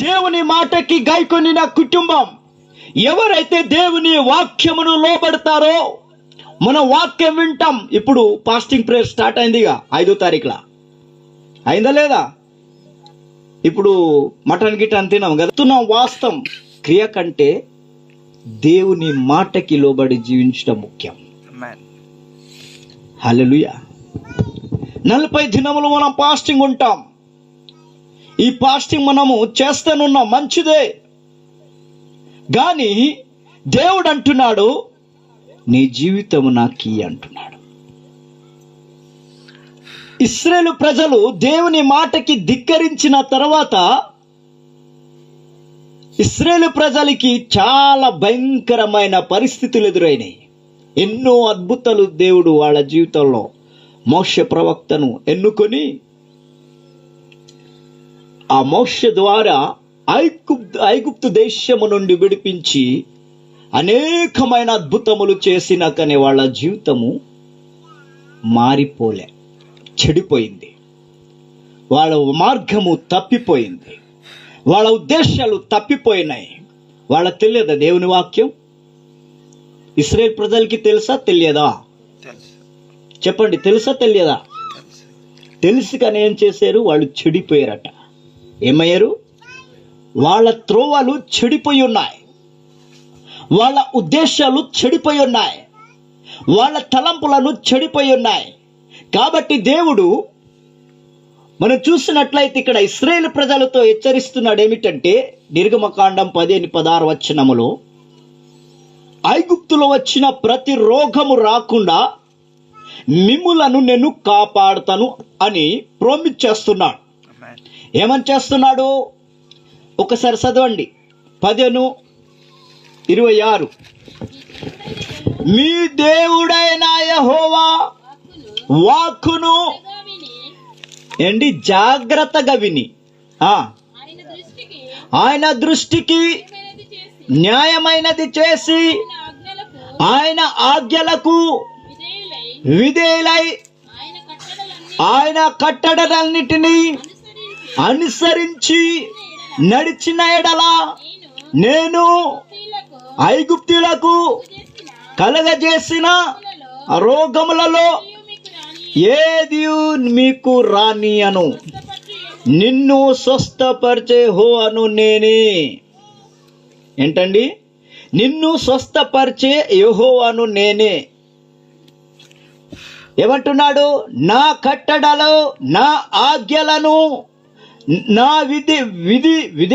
దేవుని మాటకి గైకొనిన కుటుంబం, ఎవరైతే దేవుని వాక్యమును లోబడతారో, మన వాక్యం వింటాం. ఇప్పుడు ఫాస్టింగ్ ప్రేయర్ స్టార్ట్ అయిందిగా 5వ తారీఖులా, అయిందా లేదా? ఇప్పుడు మటన్ గిటన్ తినాం కదా. వాస్తవం క్రియ కంటే దేవుని మాటకి లోబడి జీవించడం ముఖ్యం. హల్లెలూయా. 40 దినములు మనం ఫాస్టింగ్ ఉంటాం. ఈ ఫాస్టింగ్ మనము చేస్తానున్నాం, మంచిదే. కానీ దేవుడు అంటున్నాడు, నీ జీవితము నాకీ అంటున్నాడు. ఇశ్రాయేలు ప్రజలు దేవుని మాటకి ధిక్కరించిన తర్వాత ఇశ్రాయేలు ప్రజలకి చాలా భయంకరమైన పరిస్థితులు ఎదురైనాయి. ఎన్నో అద్భుతాలు దేవుడు వాళ్ళ జీవితంలో మోషే ప్రవక్తను ఎన్నుకొని ఆ మోషే ద్వారా ఐగుప్తు దేశము నుండి విడిపించి అనేకమైన అద్భుతములు చేసిన కానీ వాళ్ళ జీవితము మారిపోలే, చెడిపోయింది. వాళ్ళ మార్గము తప్పిపోయింది, వాళ్ళ ఉద్దేశాలు తప్పిపోయినాయి. వాళ్ళకి తెలియదా దేవుని వాక్యం? ఇశ్రాయేల్ ప్రజలకి తెలుసా తెలియదా? చెప్పండి, తెలుసా తెలియదా? తెలుసు కానీ ఏం చేశారు? వాళ్ళు చెడిపోయారట. ఏమయ్యారు? వాళ్ళ త్రోవలు చెడిపోయి ఉన్నాయి, వాళ్ళ ఉద్దేశాలు చెడిపోయి ఉన్నాయి, వాళ్ళ తలంపులను చెడిపోయి ఉన్నాయి. కాబట్టి దేవుడు మనం చూసినట్లయితే ఇక్కడ ఇశ్రాయేలు ప్రజలతో హెచ్చరిస్తున్నాడు ఏమిటంటే, నిర్గమకాండం 15-16 వచనములో, ఐగుప్తులో వచ్చిన ప్రతి రోగము రాకుండా మిమ్ములను నేను కాపాడుతాను అని ప్రామిస్ చేస్తున్నాడు. ఏమని చేస్తున్నాడు? ఒకసారి చదవండి, 15:26. మీ దేవుడైన యెహోవా వాక్కును ఏంటి జాగ్రత్తగా విని ఆయన దృష్టికి న్యాయమైనది చేసి ఆయన ఆజ్ఞలకు విధేయులై ఆయన కట్టడలన్నిటినీ అనుసరించి నడిచిన ఎడల నేను ఐగుప్తులకు కలగజేసిన రోగములలో ఏది మీకు రానియను, నిన్ను స్వస్థపరిచే యెహోవాను నేనే. ఏంటండి? నిన్ను స్వస్థపరిచే యెహోవాను నేనే. ఏమంటున్నాడు? నా కట్టడలు, నా ఆజ్ఞలను, నా విధి